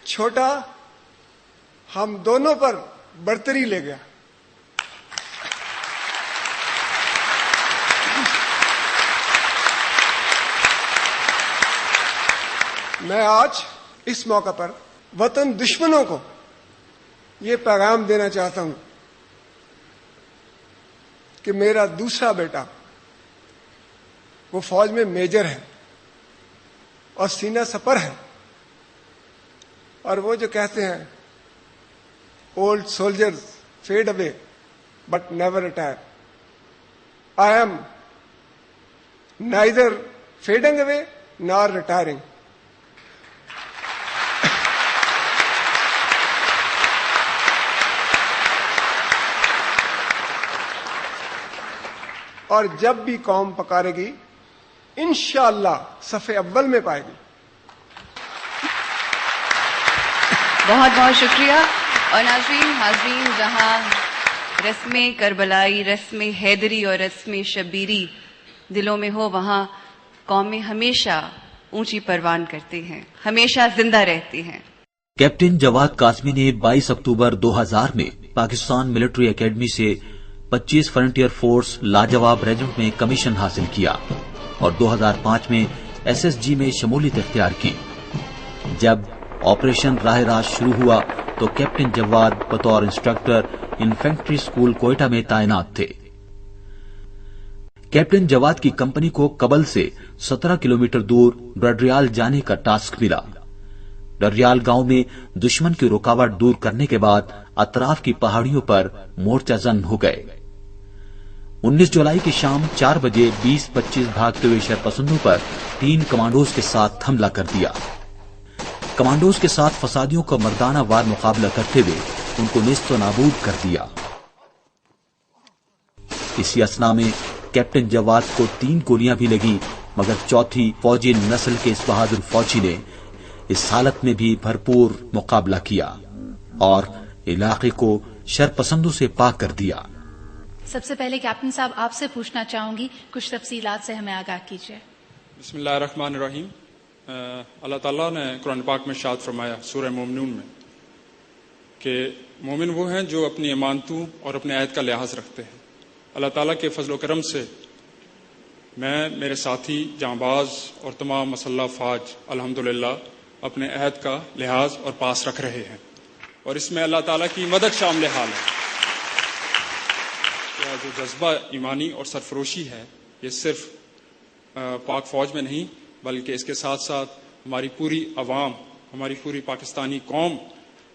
چھوٹا ہم دونوں پر برتری لے گیا. میں آج اس موقع پر وطن دشمنوں کو یہ پیغام دینا چاہتا ہوں کہ میرا دوسرا بیٹا وہ فوج میں میجر ہے اور سینہ سپر ہے, اور وہ جو کہتے ہیں old soldiers fade away but never retire, I am neither fading away nor retiring. اور جب بھی قوم پکارے گی انشاءاللہ صف اول میں پائے گی. بہت بہت شکریہ. اور حاضرین جہاں رسم کربلائی, رسم حیدری اور رسم شبیری دلوں میں ہو, وہاں قومیں ہمیشہ اونچی پروان کرتے ہیں, ہمیشہ زندہ رہتے ہیں. کیپٹن جواد قاسمی نے 22 اکتوبر 2000 میں پاکستان ملٹری اکیڈمی سے 25 فرنٹیئر فورس لاجواب ریجمنٹ میں کمیشن حاصل کیا اور 2005 میں ایس ایس جی میں شمولیت اختیار کی. جب آپریشن راہ راست شروع ہوا تو کیپٹن جواد بطور انسٹرکٹر انفینٹری اسکول کوئٹہ میں تعینات تھے. کیپٹن جواد کی کمپنی کو کبل سے 17 کلومیٹر دور ڈڈریال جانے کا ٹاسک ملا. ڈڈریال گاؤں میں دشمن کی رکاوٹ دور کرنے کے بعد اطراف کی پہاڑیوں پر مورچہ زن ہو گئے. 19 جولائی کی شام 4 بجے 20-25 بھاگتے ہوئے شرپسندوں پر 3 کمانڈوز کے ساتھ حملہ کر دیا. کمانڈوز کے ساتھ فسادیوں کا مردانہ وار مقابلہ کرتے ہوئے ان کو نیست و نابود کر دیا. اسی اثنا میں کیپٹن جواد کو 3 گولیاں بھی لگی, مگر چوتھی فوجی نسل کے اس بہادر فوجی نے اس حالت میں بھی بھرپور مقابلہ کیا اور علاقے کو شرپسندوں سے پاک کر دیا. سب سے پہلے کیپٹن صاحب آپ سے پوچھنا چاہوں گی, کچھ تفصیلات سے ہمیں آگاہ کیجیے. بسم اللہ الرحمن الرحیم. اللہ تعالیٰ نے قرآن پاک میں ارشاد فرمایا سورہ مومنون میں کہ مومن وہ ہیں جو اپنی امانتوں اور اپنے عہد کا لحاظ رکھتے ہیں. اللہ تعالیٰ کے فضل و کرم سے میں, میرے ساتھی جانباز اور تمام مسلح افواج الحمدللہ اپنے عہد کا لحاظ اور پاس رکھ رہے ہیں, اور اس میں اللہ تعالیٰ کی مدد شامل حال ہے. جو جذبہ ایمانی اور سرفروشی ہے یہ صرف پاک فوج میں نہیں بلکہ اس کے ساتھ ساتھ ہماری پوری عوام, ہماری پوری پاکستانی قوم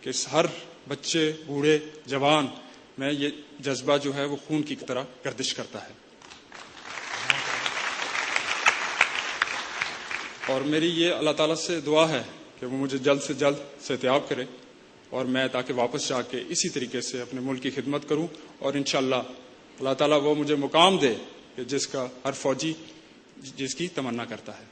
کے ہر بچے, بوڑھے, جوان میں یہ جذبہ جو ہے وہ خون کی طرح گردش کرتا ہے. اور میری یہ اللہ تعالیٰ سے دعا ہے کہ وہ مجھے جلد سے جلد صحتیاب کرے اور میں تاکہ واپس جا کے اسی طریقے سے اپنے ملک کی خدمت کروں, اور انشاءاللہ اللہ تعالیٰ وہ مجھے مقام دے کہ جس کا ہر فوجی جس کی تمنا کرتا ہے.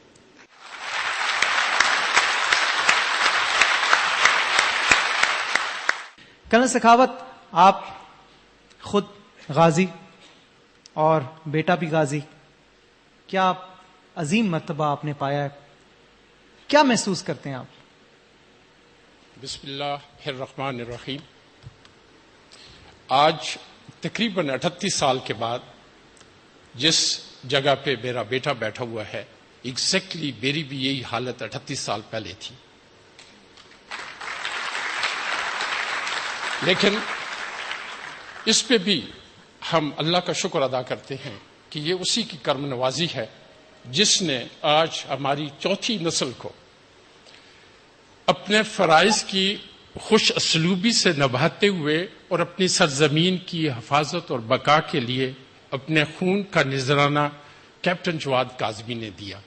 کرنل سخاوت, آپ خود غازی اور بیٹا بھی غازی, کیا عظیم مرتبہ آپ نے پایا ہے, کیا محسوس کرتے ہیں آپ؟ بسم اللہ الرحمن الرحیم. آج تقریباً 38 سال کے بعد جس جگہ پہ میرا بیٹا بیٹھا ہوا ہے, ایگزیکٹلی میری بھی یہی حالت 38 سال پہلے تھی. لیکن اس پہ بھی ہم اللہ کا شکر ادا کرتے ہیں کہ یہ اسی کی کرم نوازی ہے جس نے آج ہماری چوتھی نسل کو اپنے فرائض کی خوش اسلوبی سے نبھاتے ہوئے اور اپنی سرزمین کی حفاظت اور بقا کے لیے اپنے خون کا نذرانہ کیپٹن جواد قاسمی نے دیا.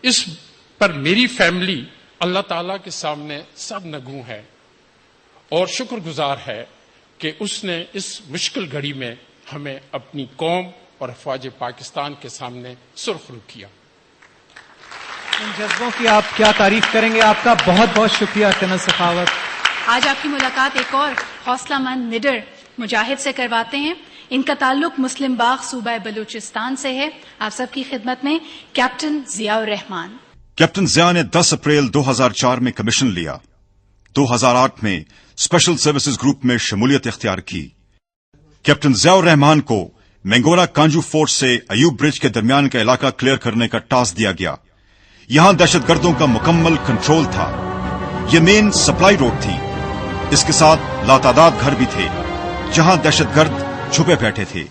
اس پر میری فیملی اللہ تعالیٰ کے سامنے سب نگوں ہے اور شکر گزار ہے کہ اس نے اس مشکل گھڑی میں ہمیں اپنی قوم اور افواج پاکستان کے سامنے سرخرو کیا. ان جذبوں کی آپ کیا تعریف کریں گے. آپ کا بہت بہت شکریہ کرنل سخاوت. آج آپ کی ملاقات ایک اور حوصلہ مند نڈر مجاہد سے کرواتے ہیں. ان کا تعلق مسلم باغ صوبہ بلوچستان سے ہے. آپ سب کی خدمت میں کیپٹن ضیاء الرحمان. کیپٹن ضیاء نے 10 اپریل 2004 میں کمیشن لیا. 2008 में स्पेशल सर्विसेज ग्रुप में शमूलियत इख्तियार की। कैप्टन ज़ियाउर रहमान को मैंगोरा कांजू फोर्ट से अयूब ब्रिज के दरमियान का इलाका क्लियर करने का टास्क दिया गया। यहां दहशतगर्दों का मुकम्मल कंट्रोल था। ये मेन सप्लाई रोड थी। इसके साथ लातादाद घर भी थे जहां दहशतगर्द छुपे बैठे थे।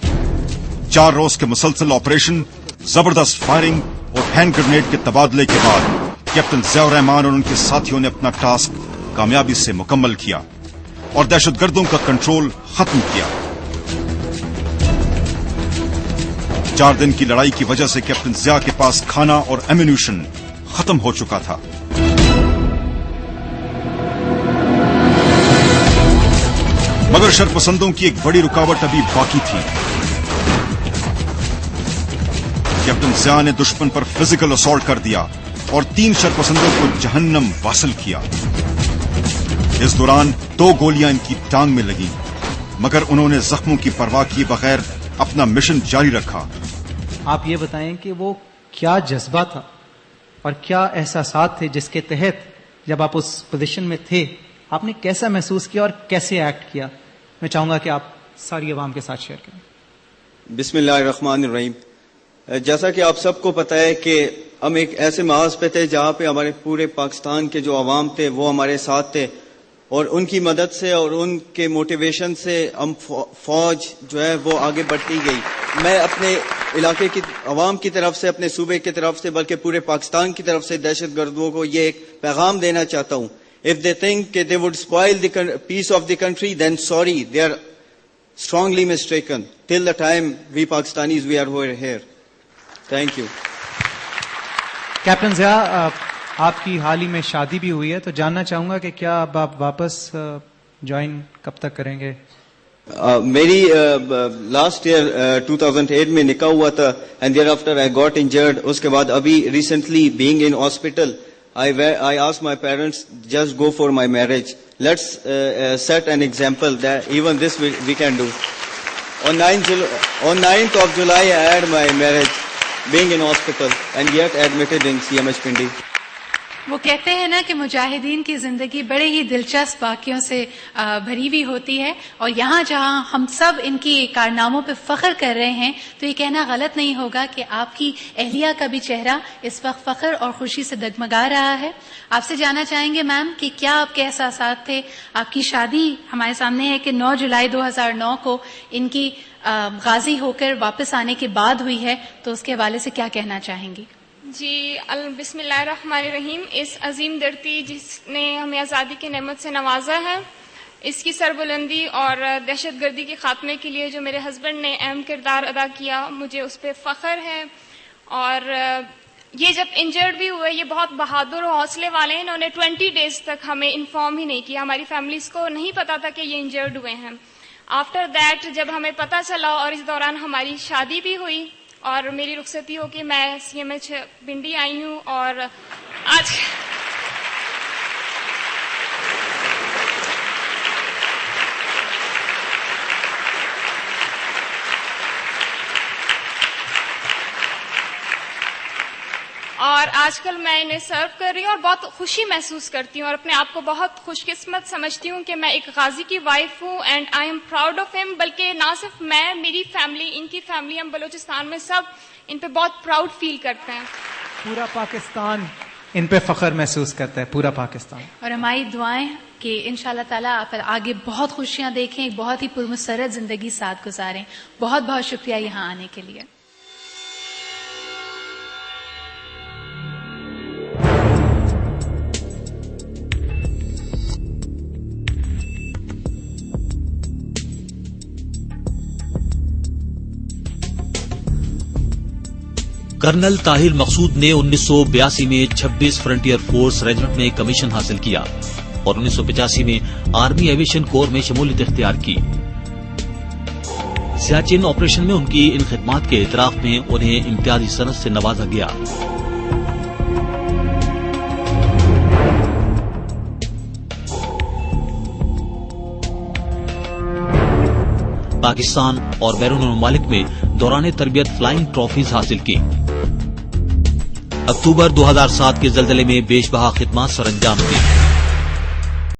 4 रोज के मुसलसल ऑपरेशन, जबरदस्त फायरिंग और हैंड ग्रेनेड के तबादले के बाद कैप्टन ज़ियाउर रहमान और उनके साथियों ने अपना टास्क कामयाबी से मुकम्मल किया और दहशतगर्दों का कंट्रोल खत्म किया। 4 दिन की लड़ाई की वजह से कैप्टन ज़िया के पास खाना और एम्यूनिशन खत्म हो चुका था। मगर शरपसंदों की एक बड़ी रुकावट अभी बाकी थी। कैप्टन ज़िया ने दुश्मन पर फिजिकल असॉल्ट कर दिया और 3 शरपसंदों को जहन्नम वासिल किया। इस दौरान 2 गोलियां इनकी टांग में लगीं, मगर उन्होंने जख्मों की परवाह किए बगैर अपना मिशन जारी रखा। आप ये बताएं कि वो क्या जज्बा था और क्या एहसासात थे जिसके तहत जब आप उस पोजीशन में थे आपने कैसा महसूस किया और कैसे एक्ट किया? मैं चाहूंगा कि आप सारी अवाम के साथ शेयर करें। बिस्मिल्लाहिर्रहमानिर्रहीम। जैसा कि आप सबको पता है कि हम एक ऐसे महाज पे थे जहां पे हमारे पूरे पाकिस्तान के जो अवाम थे वो हमारे साथ थे और उनकी मदद से और उनके मोटिवेशन से हम फौज जो है वो आगे बढ़ती गई। मैं अपने इलाके की अवाम की तरफ से, अपने सूबे की तरफ से, बल्कि पूरे पाकिस्तान की तरफ से दहशतगर्दों को ये एक पैगाम देना चाहता हूं। If they think that they would spoil the peace of the country, then sorry, they are strongly mistaken. Till the time we Pakistanis, we are over here. Thank you. Captain Zia, आपकी हाल ही में शादी भी हुई है, तो जानना चाहूंगा कि क्या अब आप वापस ज्वाइन कब तक करेंगे? मेरी लास्ट ईयर 2008 में निकाह हुआ था and thereafter I got injured. उसके बाद अभी recently being in hospital I asked my parents, just go for my marriage. Let's set an example that even this we can do. On 9th of July, I had my marriage, being in hospital and yet admitted in CMH Pindi. वो कहते हैं ना कि मुजाहिदीन की जिंदगी बड़े ही दिलचस्प वाक़ियों से भरी हुई होती है और यहाँ जहाँ हम सब इनकी कारनामों पे फख्र कर रहे हैं तो ये कहना गलत नहीं होगा कि आपकी अहलिया का भी चेहरा इस वक्त फख्र और खुशी से डगमगा रहा है। आपसे जानना चाहेंगे मैम कि क्या आपके एहसासात थे? आपकी शादी हमारे सामने है कि 9 जुलाई 2009 को इनकी गाजी होकर वापस आने के बाद हुई है, तो उसके हवाले से क्या कहना चाहेंगी? जी, बिस्मिल्लाहिर्रहमानिर्रहीम। इस अजीम धरती जिसने हमें आज़ादी की नेमत से नवाजा है, इसकी सरबुलंदी और दहशतगर्दी के खात्मे के लिए जो मेरे हस्बैंड ने अहम किरदार अदा किया, मुझे उस पर फ़ख्र है। और ये जब इंजर्ड भी हुए, ये बहुत बहादुर और हौसले वाले हैं। इन्होंने 20 डेज तक हमें इन्फॉर्म ही नहीं किया, हमारी फैमिलीज को नहीं पता था कि ये इंजर्ड हुए हैं। आफ्टर दैट जब हमें पता चला और इस दौरान हमारी शादी भी हुई और मेरी रुखसती हो कि मैं CMH पिंडी आई हूँ और आज आजकल मैं इन्हें सर्व कर रही हूँ और बहुत खुशी महसूस करती हूँ और अपने आप को बहुत खुशकिस्मत समझती हूँ कि मैं एक गाजी की वाइफ हूँ and I am proud of him. बल्कि ना सिर्फ मैं, मेरी फैमिली, इनकी फैमिली, हम बलूचिस्तान में सब इन पे बहुत प्राउड फील करते हैं। पूरा पाकिस्तान इन पे फख्र महसूस करता है, पूरा पाकिस्तान। और हमारी दुआएं कि इंशाल्लाह ताला आप आगे बहुत खुशियां देखें, बहुत ही पुरमसरत जिंदगी साथ गुजारें। बहुत बहुत शुक्रिया यहाँ आने के लिए। कर्नल ताहिर मकसूद ने 1982 में 26 फ्रंटियर फोर्स रेजिमेंट में कमीशन हासिल किया और 1985 में आर्मी एविएशन कोर में शमूलियत इख्तियार की। सियाचिन ऑपरेशन में उनकी इन खिदमात के इतराफ में उन्हें इम्तियाजी सनद से नवाजा गया। पाकिस्तान और बैरून ममालिक में दौरान तरबियत फ्लाइंग ट्रॉफीज हासिल की। अक्टूबर 2007 के जल्जले में बेशबहा खिदमात सरअंजाम दी।